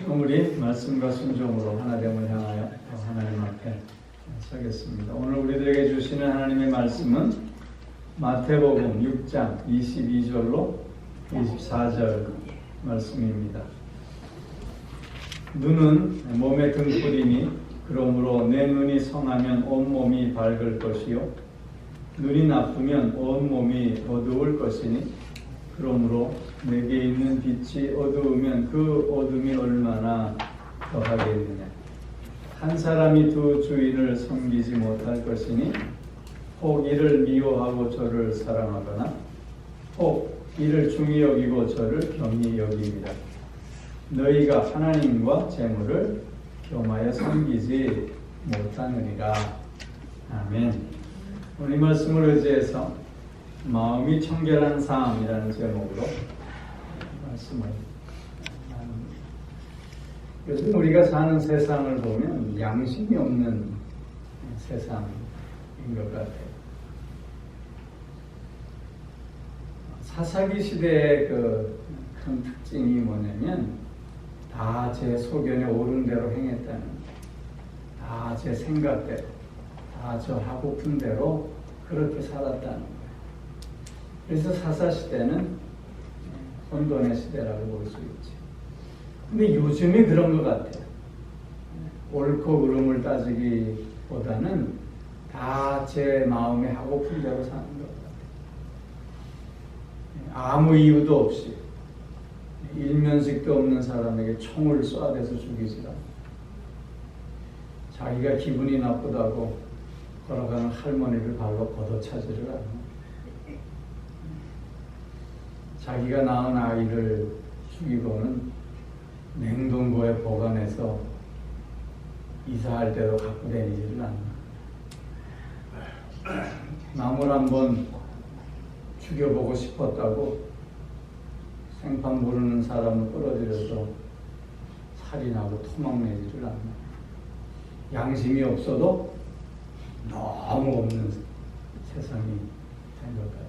우리 말씀과 순종으로 하나님을 향하여 하나님 앞에 서겠습니다. 오늘 우리들에게 주시는 하나님의 말씀은 마태복음 6장 22절로 24절 말씀입니다. 눈은 몸의 등불이니 그러므로 내 눈이 성하면 온 몸이 밝을 것이요 눈이 나쁘면 온 몸이 어두울 것이니 그러므로 내게 있는 빛이 어두우면 그 어둠이 얼마나 더하겠느냐. 한 사람이 두 주인을 섬기지 못할 것이니 혹 이를 미워하고 저를 사랑하거나 혹 이를 중히 여기고 저를 경히 여깁니다. 너희가 하나님과 재물을 겸하여 섬기지 못하느니라. 아멘. 오늘 이 말씀을 의지해서 마음이 청결한 삶이라는 제목으로 말씀을 나눕니다. 요즘 우리가 사는 세상을 보면 양심이 없는 세상인 것 같아요. 사사기 시대의 그 큰 특징이 뭐냐면 다 제 소견에 옳은 대로 행했다는, 다 제 생각대로, 다 저 하고픈 대로 그렇게 살았다는 거예요. 그래서 사사시대는 혼돈의 시대라고 볼 수 있지. 근데 요즘이 그런 것 같아요. 옳고 그름을 따지기보다는 다 제 마음에 하고픈 대로 사는 것 같아요. 아무 이유도 없이 일면식도 없는 사람에게 총을 쏴대서 죽이지 않고, 자기가 기분이 나쁘다고 걸어가는 할머니를 발로 걷어차지를 않고, 자기가 낳은 아이를 죽이고는 냉동고에 보관해서 이사할 때도 갖고 다니지를 않나. 남을 한번 죽여보고 싶었다고 생판 모르는 사람을 끌어들여서 살인하고 토막내지를 않나. 양심이 없어도 너무 없는 세상이 된 것 같아요.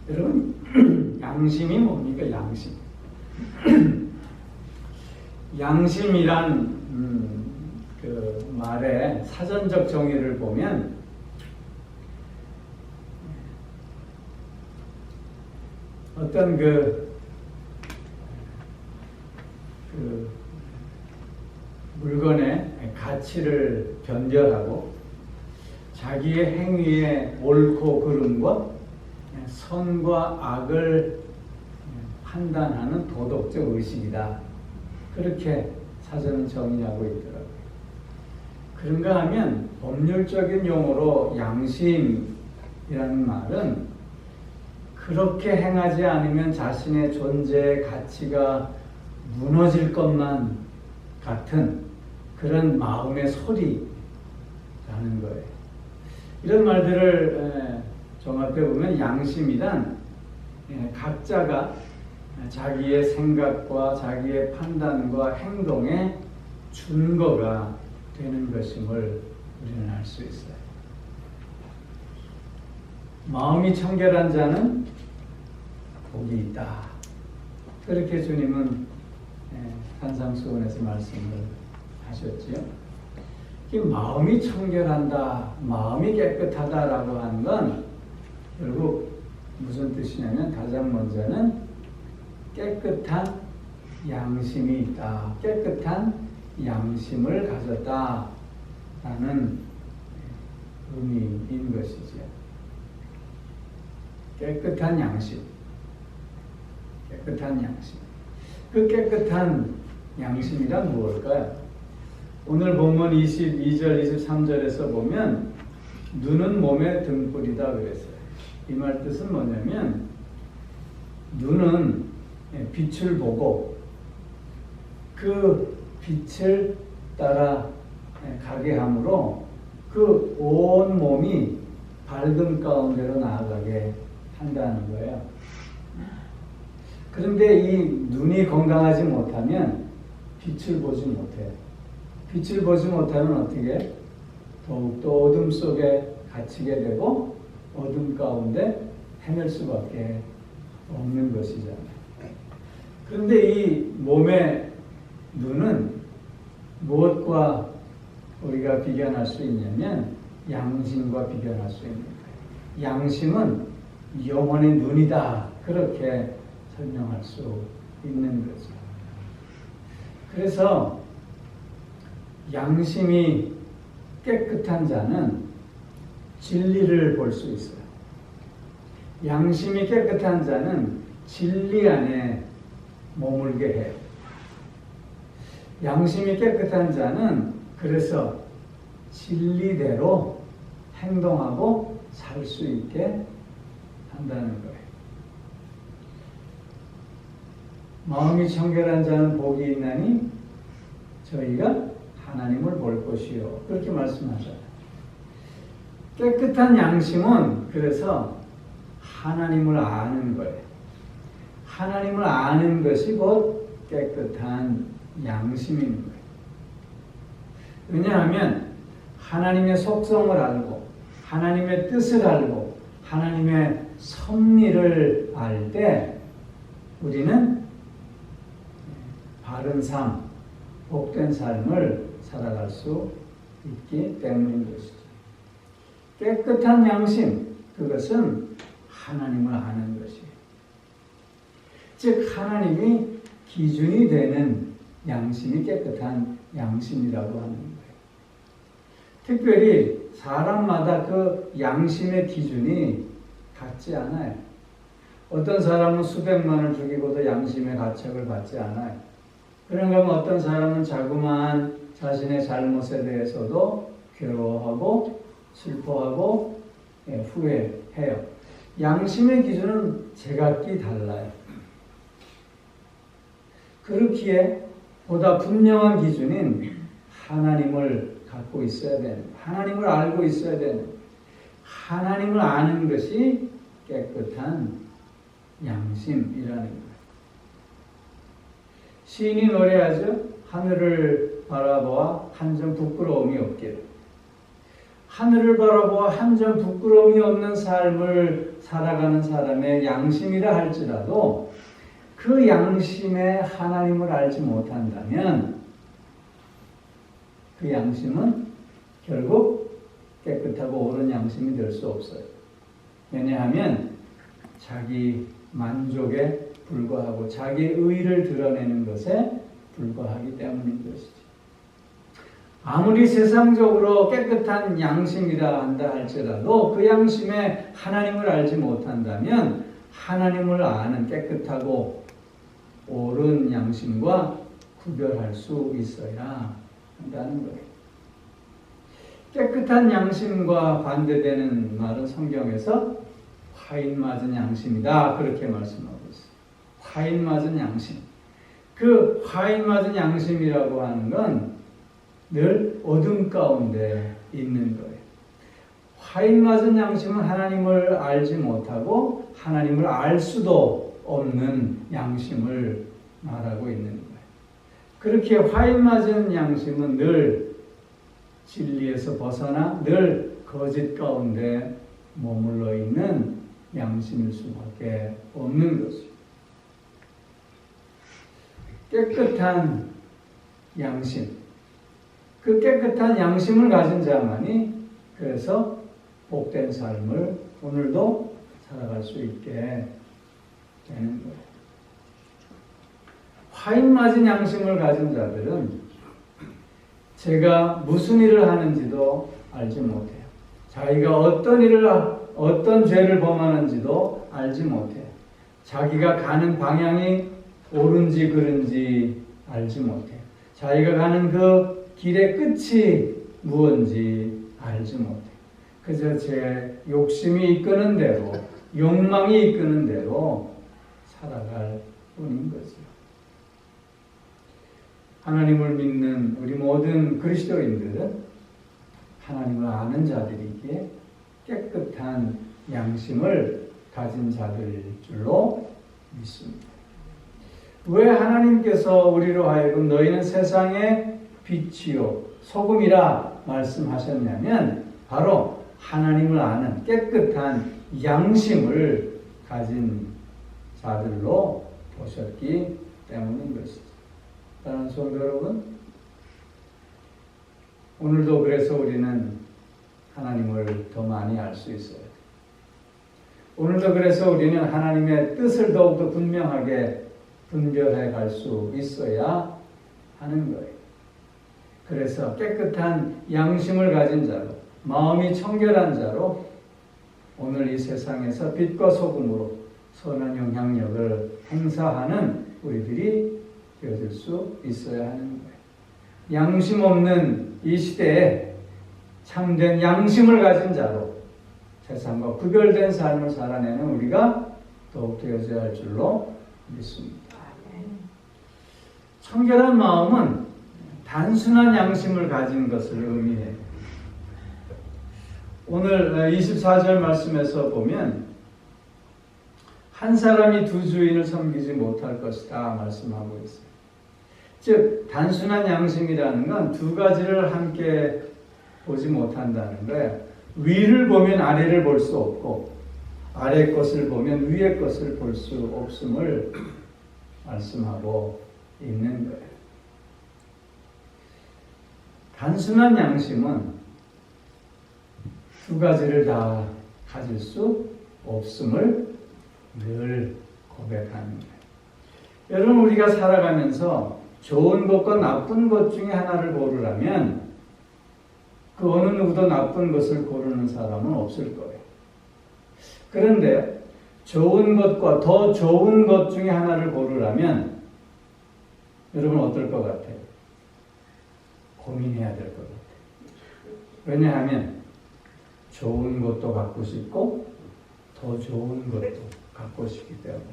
여러분, 양심이 뭡니까? 양심. 양심이란 그 말의 사전적 정의를 보면 어떤 그 물건의 가치를 변별하고 자기의 행위의 옳고 그름과 선과 악을 판단하는 도덕적 의식이다. 그렇게 사전은 정의하고 있더라고요. 그런가 하면 법률적인 용어로 양심이라는 말은 그렇게 행하지 않으면 자신의 존재의 가치가 무너질 것만 같은 그런 마음의 소리라는 거예요. 이런 말들을 종합해 보면 양심이란 각자가 자기의 생각과 자기의 판단과 행동의 준거가 되는 것임을 우리는 알 수 있어요. 마음이 청결한 자는 복이 있다. 그렇게 주님은 산상수훈에서 말씀을 하셨지요. 이 마음이 청결한다, 마음이 깨끗하다라고 하는 건 결국 무슨 뜻이냐면 가장 먼저는 깨끗한 양심이 있다, 깨끗한 양심을 가졌다라는 의미인 것이죠. 깨끗한 양심, 깨끗한 양심. 그 깨끗한 양심이란 무엇일까요? 오늘 본문 22절, 23절에서 보면 눈은 몸의 등불이다 그랬어요. 이 말 뜻은 뭐냐면 눈은 빛을 보고 그 빛을 따라 가게 함으로 그 온 몸이 밝음 가운데로 나아가게 한다는 거예요. 그런데 이 눈이 건강하지 못하면 빛을 보지 못해요. 빛을 보지 못하면 어떻게? 더욱더 어둠 속에 갇히게 되고 어둠 가운데 헤맬 수밖에 없는 것이잖아요. 그런데 이 몸의 눈은 무엇과 우리가 비견할 수 있냐면 양심과 비견할 수 있는 거예요. 양심은 영혼의 눈이다. 그렇게 설명할 수 있는 거죠. 그래서 양심이 깨끗한 자는 진리를 볼 수 있어요. 양심이 깨끗한 자는 진리 안에 머물게 해요. 양심이 깨끗한 자는 그래서 진리대로 행동하고 살 수 있게 한다는 거예요. 마음이 청결한 자는 복이 있나니 저희가 하나님을 볼 것이요. 그렇게 말씀하잖아요. 깨끗한 양심은 그래서 하나님을 아는 거예요. 하나님을 아는 것이 곧 깨끗한 양심인 거예요. 왜냐하면 하나님의 속성을 알고 하나님의 뜻을 알고 하나님의 섭리를 알 때 우리는 바른 삶, 복된 삶을 살아갈 수 있기 때문인 것이죠. 깨끗한 양심, 그것은 하나님을 아는 것이에요. 즉 하나님이 기준이 되는 양심이 깨끗한 양심이라고 하는 거예요. 특별히 사람마다 그 양심의 기준이 같지 않아요. 어떤 사람은 수백만을 죽이고도 양심의 가책을 받지 않아요. 그런가 하면 어떤 사람은 자그마한 자신의 잘못에 대해서도 괴로워하고 슬퍼하고 후회해요. 양심의 기준은 제각기 달라요. 그렇기에 보다 분명한 기준인 하나님을 갖고 있어야 되는, 하나님을 알고 있어야 되는, 하나님을 아는 것이 깨끗한 양심이라는 거예요. 시인이 노래하죠. 하늘을 바라보아 한 점 부끄러움이 없기를. 하늘을 바라보아 한 점 부끄러움이 없는 삶을 살아가는 사람의 양심이라 할지라도 그 양심에 하나님을 알지 못한다면 그 양심은 결국 깨끗하고 옳은 양심이 될 수 없어요. 왜냐하면 자기 만족에 불과하고 자기 의의를 드러내는 것에 불과하기 때문인 것이지. 아무리 세상적으로 깨끗한 양심이라 한다 할지라도 그 양심에 하나님을 알지 못한다면 하나님을 아는 깨끗하고 옳은 양심과 구별할 수 있어야 한다는 거예요. 깨끗한 양심과 반대되는 말은 성경에서 화인 맞은 양심이다. 그렇게 말씀하고 있어요. 화인 맞은 양심. 그 화인 맞은 양심이라고 하는 건 늘 어둠 가운데 있는 거예요. 화인 맞은 양심은 하나님을 알지 못하고 하나님을 알 수도 없는 양심을 말하고 있는 거예요. 그렇게 화인 맞은 양심은 늘 진리에서 벗어나 늘 거짓 가운데 머물러 있는 양심일 수밖에 없는 것이죠. 깨끗한 양심. 그 깨끗한 양심을 가진 자만이 그래서 복된 삶을 오늘도 살아갈 수 있게 되는 거예요. 화인 맞은 양심을 가진 자들은 제가 무슨 일을 하는지도 알지 못해요. 자기가 어떤 죄를 범하는지도 알지 못해요. 자기가 가는 방향이 옳은지 그른지 알지 못해요. 자기가 가는 그 길의 끝이 무엇인지 알지 못해요. 그저 제 욕심이 이끄는 대로, 욕망이 이끄는 대로 살아갈 뿐인 거죠. 하나님을 믿는 우리 모든 그리스도인들은 하나님을 아는 자들이기에 깨끗한 양심을 가진 자들일 줄로 믿습니다. 왜 하나님께서 우리로 하여금 너희는 세상의 빛이요 소금이라 말씀하셨냐면 바로 하나님을 아는 깨끗한 양심을 가진 자들로 보셨기 때문인 것이죠. 사랑하는 성도 여러분, 오늘도 그래서 우리는 하나님을 더 많이 알 수 있어요. 오늘도 그래서 우리는 하나님의 뜻을 더욱더 분명하게 분별해 갈 수 있어야 하는 거예요. 그래서 깨끗한 양심을 가진 자로, 마음이 청결한 자로 오늘 이 세상에서 빛과 소금으로 선한 영향력을 행사하는 우리들이 되어질 수 있어야 하는 거예요. 양심 없는 이 시대에 참된 양심을 가진 자로 세상과 구별된 삶을 살아내는 우리가 더욱 되어져야 할 줄로 믿습니다. 청결한 마음은 단순한 양심을 가진 것을 의미해요. 오늘 24절 말씀에서 보면 한 사람이 두 주인을 섬기지 못할 것이다 말씀하고 있어요. 즉 단순한 양심이라는 건 두 가지를 함께 보지 못한다는 거예요. 위를 보면 아래를 볼 수 없고 아래 것을 보면 위의 것을 볼 수 없음을 말씀하고 있는 거예요. 단순한 양심은 두 가지를 다 가질 수 없음을 늘 고백하는 거예요. 여러분, 우리가 살아가면서 좋은 것과 나쁜 것 중에 하나를 고르라면 그 어느 누구도 나쁜 것을 고르는 사람은 없을 거예요. 그런데 좋은 것과 더 좋은 것 중에 하나를 고르라면 여러분 어떨 것 같아요? 고민해야 될 것 같아요. 왜냐하면 좋은 것도 갖고 싶고 더 좋은 것도 갖고 싶기 때문에.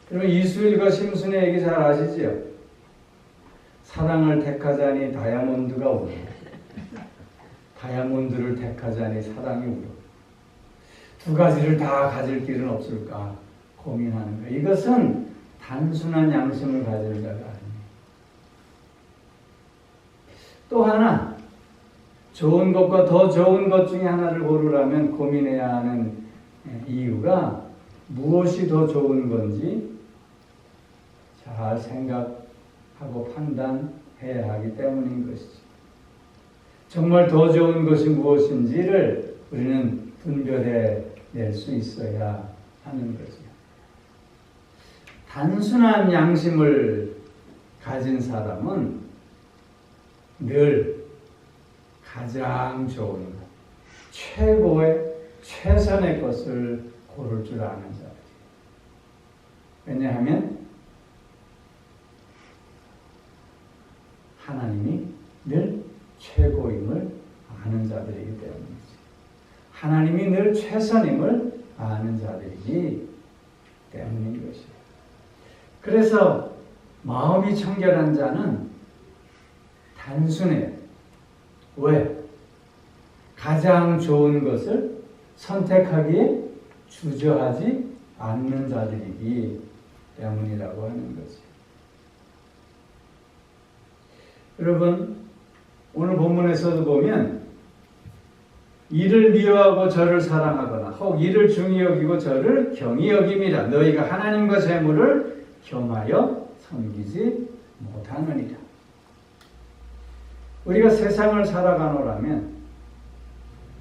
그러면 이수일과 심순의 얘기 잘 아시지요? 사랑을 택하자니 다이아몬드가 울어. 다이아몬드를 택하자니 사랑이 울어. 두 가지를 다 가질 길은 없을까 고민하는 거예요. 이것은 단순한 양심을 가질 자가 아닙니다. 또 하나, 좋은 것과 더 좋은 것 중에 하나를 고르라면 고민해야 하는 이유가 무엇이 더 좋은 건지 잘 생각하고 판단해야 하기 때문인 것이죠. 정말 더 좋은 것이 무엇인지를 우리는 분별해 낼 수 있어야 하는 거죠. 단순한 양심을 가진 사람은 늘 가장 좋은 것, 최고의 최선의 것을 고를 줄 아는 자예요. 왜냐하면 하나님이 늘 최고임을 아는 자들이기 때문이죠. 하나님이 늘 최선임을 아는 자들이기 때문인 것이에요. 그래서 마음이 청결한 자는 단순해요. 왜? 가장 좋은 것을 선택하기에 주저하지 않는 자들이기 때문이라고 하는 거죠. 여러분, 오늘 본문에서도 보면 이를 미워하고 저를 사랑하거나 혹 이를 중히 여기고 저를 경히 여김이라 너희가 하나님과 재물을 겸하여 섬기지 못하느니라. 우리가 세상을 살아가노라면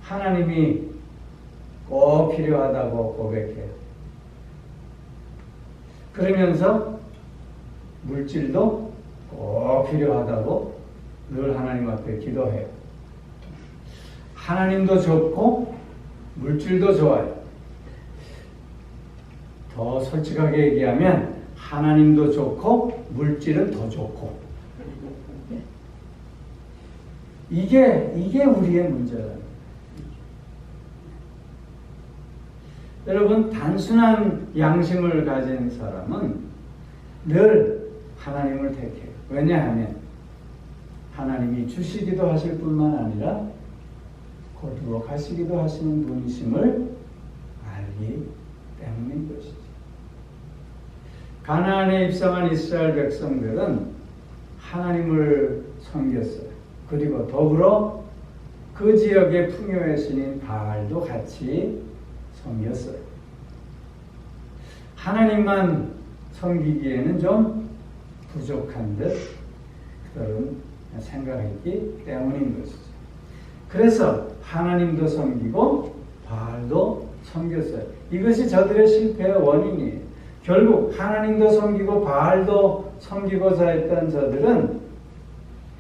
하나님이 꼭 필요하다고 고백해요. 그러면서 물질도 꼭 필요하다고 늘 하나님 앞에 기도해요. 하나님도 좋고 물질도 좋아요. 더 솔직하게 얘기하면 하나님도 좋고 물질은 더 좋고. 이게 우리의 문제예요. 여러분, 단순한 양심을 가진 사람은 늘 하나님을 택해요. 왜냐하면 하나님이 주시기도 하실 뿐만 아니라 거두어 가시기도 하시는 분이심을 알기 때문인 것이죠. 가나안에 입성한 이스라엘 백성들은 하나님을 섬겼어요. 그리고 더불어 그 지역의 풍요의 신인 바알도 같이 섬겼어요. 하나님만 섬기기에는 좀 부족한 듯 그런 생각했기 때문인 것이죠. 그래서 하나님도 섬기고 바알도 섬겼어요. 이것이 저들의 실패의 원인이에요. 결국 하나님도 섬기고 바알도 섬기고자 했던 저들은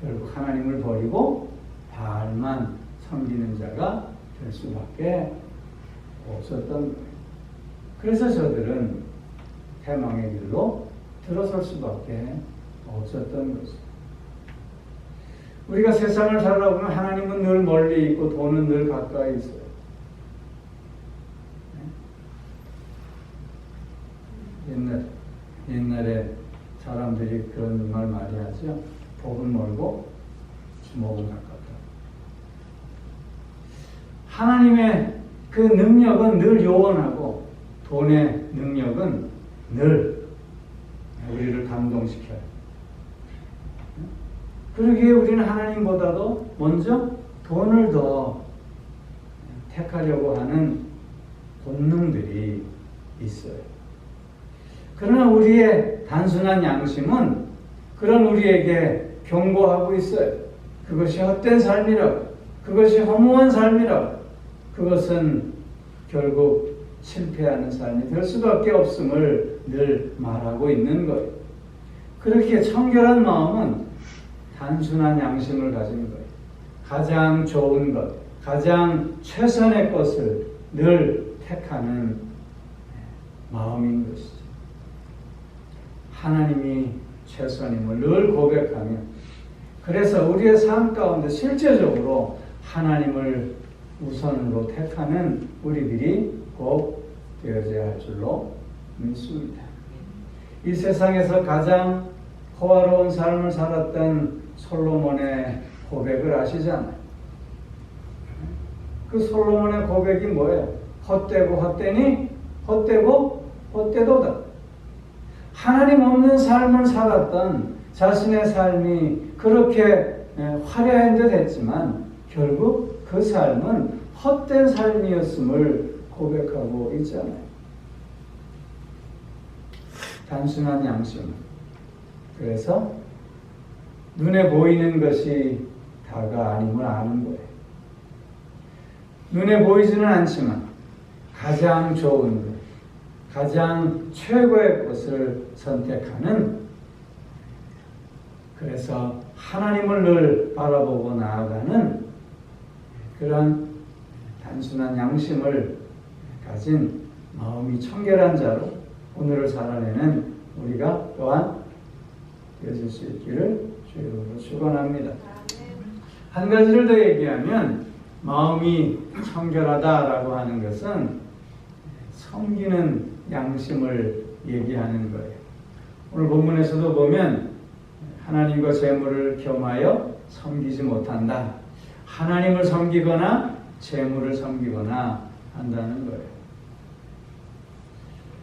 결국 하나님을 버리고 바알만 섬기는 자가 될 수밖에 없었던 거예요. 그래서 저들은 패망의 길로 들어설 수밖에 없었던 것이죠. 우리가 세상을 살아보면 하나님은 늘 멀리 있고 돈은 늘 가까이 있어요. 옛날에 사람들이 그런 말 많이 하죠. 복은 멀고 주먹은 가깝다. 하나님의 그 능력은 늘 요원하고 돈의 능력은 늘 우리를 감동시켜요. 그러기에 우리는 하나님보다도 먼저 돈을 더 택하려고 하는 본능들이 있어요. 그러나 우리의 단순한 양심은 그런 우리에게 경고하고 있어요. 그것이 헛된 삶이라고, 그것이 허무한 삶이라고, 그것은 결국 실패하는 삶이 될 수밖에 없음을 늘 말하고 있는 거예요. 그렇게 청결한 마음은 단순한 양심을 가진 거예요. 가장 좋은 것, 가장 최선의 것을 늘 택하는 마음인 것이죠. 하나님이 최선임을 늘 고백하며, 그래서 우리의 삶 가운데 실제적으로 하나님을 우선으로 택하는 우리들이 꼭 되어져야 할 줄로 믿습니다. 이 세상에서 가장 호화로운 삶을 살았던 솔로몬의 고백을 아시잖아요. 그 솔로몬의 고백이 뭐예요? 헛되고 헛되니 헛되고 헛되도다. 하나님 없는 삶을 살았던 자신의 삶이 그렇게 화려한 듯 했지만 결국 그 삶은 헛된 삶이었음을 고백하고 있잖아요. 단순한 양심. 그래서 눈에 보이는 것이 다가 아님을 아는 거예요. 눈에 보이지는 않지만 가장 좋은 것, 가장 최고의 것을 선택하는, 그래서 하나님을 늘 바라보고 나아가는 그런 단순한 양심을 가진 마음이 청결한 자로 오늘을 살아내는 우리가 또한 되어질 수 있기를 주님으로 축원합니다. 한 가지를 더 얘기하면 마음이 청결하다라고 하는 것은 섬기는 양심을 얘기하는 거예요. 오늘 본문에서도 보면 하나님과 재물을 겸하여 섬기지 못한다. 하나님을 섬기거나 재물을 섬기거나 한다는 거예요.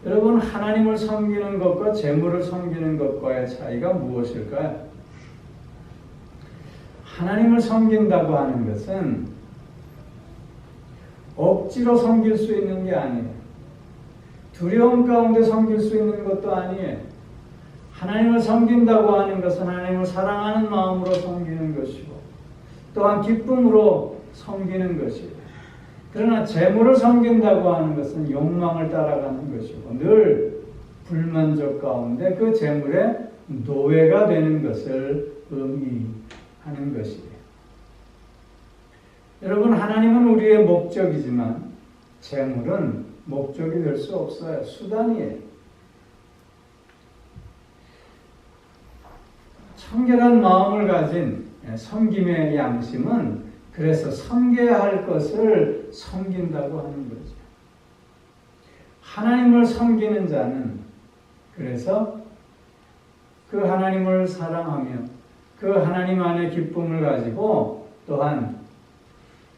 여러분, 하나님을 섬기는 것과 재물을 섬기는 것과의 차이가 무엇일까요? 하나님을 섬긴다고 하는 것은 억지로 섬길 수 있는 게 아니에요. 두려움 가운데 섬길 수 있는 것도 아니에요. 하나님을 섬긴다고 하는 것은 하나님을 사랑하는 마음으로 섬기는 것이고 또한 기쁨으로 섬기는 것이에요. 그러나 재물을 섬긴다고 하는 것은 욕망을 따라가는 것이고 늘 불만족 가운데 그 재물의 노예가 되는 것을 의미하는 것이에요. 여러분, 하나님은 우리의 목적이지만 재물은 목적이 될 수 없어요. 수단이에요. 청결한 마음을 가진 섬김의 양심은 그래서 섬겨야 할 것을 섬긴다고 하는 거죠. 하나님을 섬기는 자는 그래서 그 하나님을 사랑하며 그 하나님 안에 기쁨을 가지고 또한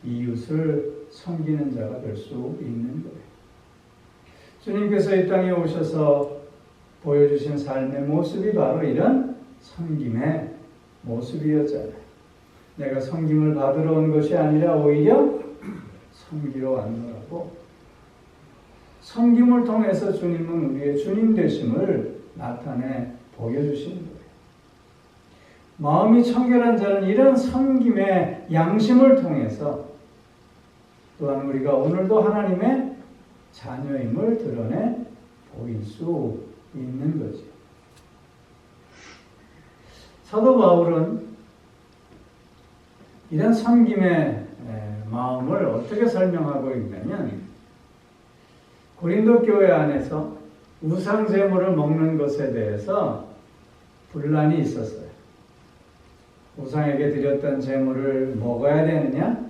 이웃을 섬기는 자가 될 수 있는 거예요. 주님께서 이 땅에 오셔서 보여주신 삶의 모습이 바로 이런 섬김의 모습이었잖아요. 내가 섬김을 받으러 온 것이 아니라 오히려 섬기러 왔노라고. 섬김을 통해서 주님은 우리의 주님 되심을 나타내 보여주시는 거예요. 마음이 청결한 자는 이런 섬김의 양심을 통해서 또한 우리가 오늘도 하나님의 자녀임을 드러내 보일 수 있는 거죠. 사도 바울은 이런 섬김의 마음을 어떻게 설명하고 있냐면 고린도 교회 안에서 우상 제물을 먹는 것에 대해서 분란이 있었어요. 우상에게 드렸던 제물을 먹어야 되느냐?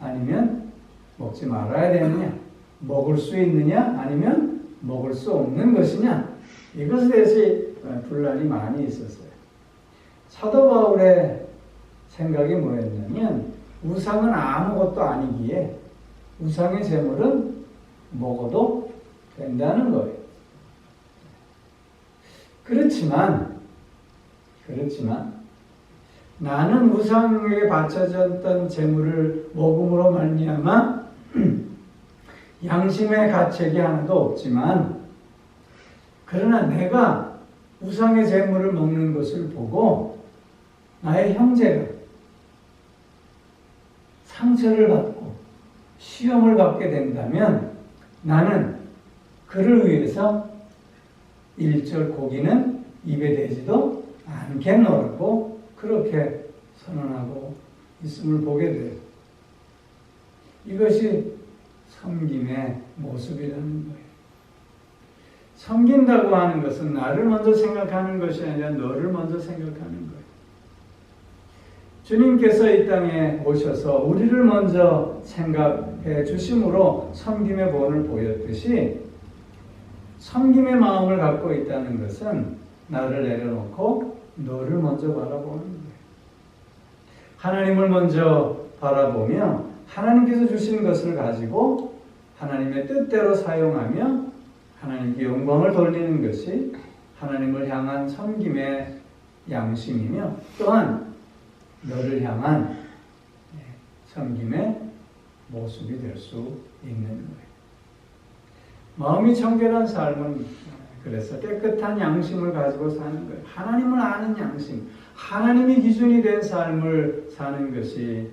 아니면 먹지 말아야 되느냐? 먹을 수 있느냐? 아니면 먹을 수 없는 것이냐? 이것에 대해서 분란이 많이 있었어요. 사도 바울의 생각이 뭐였냐면 우상은 아무것도 아니기에 우상의 제물은 먹어도 된다는 거예요. 그렇지만 나는 우상에게 바쳐졌던 제물을 먹음으로 말미암아 양심의 가책이 하나도 없지만 그러나 내가 우상의 제물을 먹는 것을 보고 나의 형제가 상처를 받고 시험을 받게 된다면 나는 그를 위해서 1절 고기는 입에 대지도 않겠노라고 그렇게 선언하고 있음을 보게 돼요. 이것이 섬김의 모습이라는 거예요. 섬긴다고 하는 것은 나를 먼저 생각하는 것이 아니라 너를 먼저 생각하는 거예요. 주님께서 이 땅에 오셔서 우리를 먼저 생각해 주심으로 섬김의 본을 보였듯이 섬김의 마음을 갖고 있다는 것은 나를 내려놓고 너를 먼저 바라보는 거예요. 하나님을 먼저 바라보며 하나님께서 주신 것을 가지고 하나님의 뜻대로 사용하며 하나님께 영광을 돌리는 것이 하나님을 향한 섬김의 양심이며 또한 너를 향한 섬김의 모습이 될 수 있는 거예요. 마음이 청결한 삶은 그래서 깨끗한 양심을 가지고 사는 거예요. 하나님을 아는 양심, 하나님이 기준이 된 삶을 사는 것이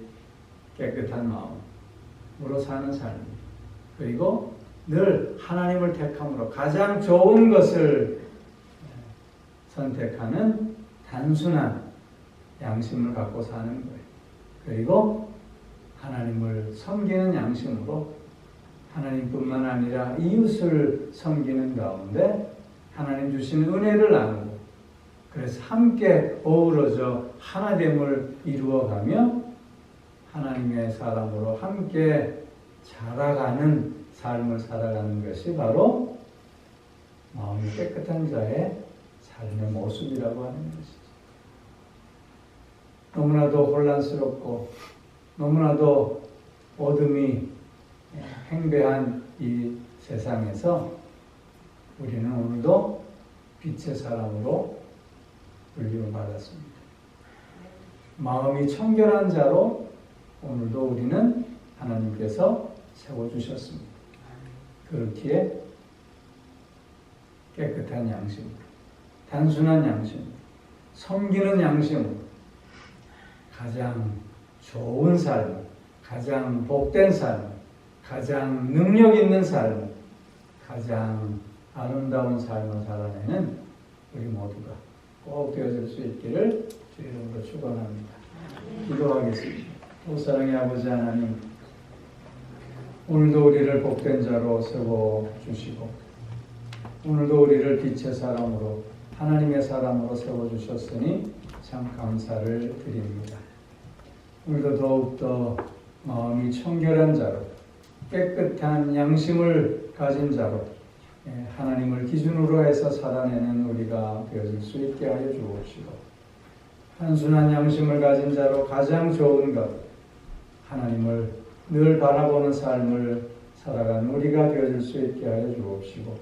깨끗한 마음으로 사는 삶이에요. 그리고 늘 하나님을 택함으로 가장 좋은 것을 선택하는 단순한 양심을 갖고 사는 거예요. 그리고 하나님을 섬기는 양심으로 하나님뿐만 아니라 이웃을 섬기는 가운데 하나님 주신 은혜를 나누고 그래서 함께 어우러져 하나됨을 이루어가며 하나님의 사람으로 함께 자라가는 삶을 살아가는 것이 바로 마음이 깨끗한 자의 삶의 모습이라고 하는 것이죠. 너무나도 혼란스럽고 너무나도 어둠이 행배한 이 세상에서 우리는 오늘도 빛의 사람으로 불림을 받았습니다. 마음이 청결한 자로 오늘도 우리는 하나님께서 세워주셨습니다. 그렇기에 깨끗한 양심으로, 단순한 양심으로, 섬기는 양심으로 가장 좋은 삶, 가장 복된 삶, 가장 능력 있는 삶, 가장 아름다운 삶을 살아내는 우리 모두가 꼭 되어질 수 있기를 주 이름으로 축원합니다. 기도하겠습니다. 사랑의 아버지 하나님, 오늘도 우리를 복된 자로 세워주시고 오늘도 우리를 빛의 사람으로 하나님의 사람으로 세워주셨으니 참 감사를 드립니다. 오늘도 더욱더 마음이 청결한 자로 깨끗한 양심을 가진 자로 하나님을 기준으로 해서 살아내는 우리가 되어질 수 있게 하여 주옵시고 단순한 양심을 가진 자로 가장 좋은 것 하나님을 늘 바라보는 삶을 살아가는 우리가 되어질 수 있게 하여 주옵시고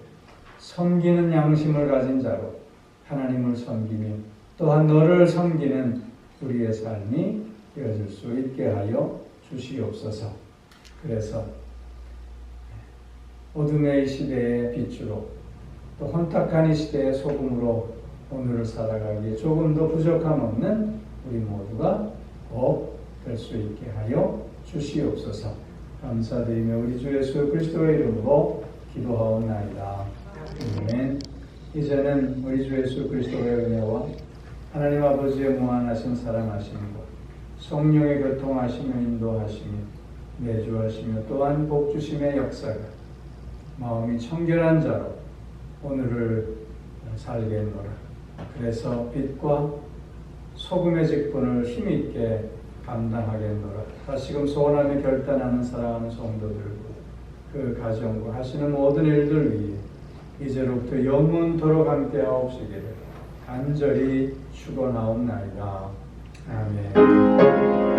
섬기는 양심을 가진 자로 하나님을 섬기며 또한 너를 섬기는 우리의 삶이 되어질 수 있게 하여 주시옵소서. 그래서 어둠의 시대의 빛으로 또 혼탁한 이 시대의 소금으로 오늘을 살아가기에 조금 더 부족함 없는 우리 모두가 꼭 될 수 있게 하여 주시옵소서. 감사드리며 우리 주 예수 그리스도의 이름으로 기도하옵나이다. 아멘. 이제는 우리 주 예수 그리스도의 은혜와 하나님 아버지의 무한하신 사랑하심과 성령의 교통하시며 인도하시며 내주하시며 또한 복주심의 역사가 마음이 청결한 자로 오늘을 살겠노라. 그래서 빛과 소금의 직분을 힘있게 감당하겠노라. 다시금 소원하며 결단하는 사랑하는 성도들과 그 가정과 하시는 모든 일들 위해 이제로부터 영원토록 함께 하옵시기를 간절히 축원하옵나이다. 아멘.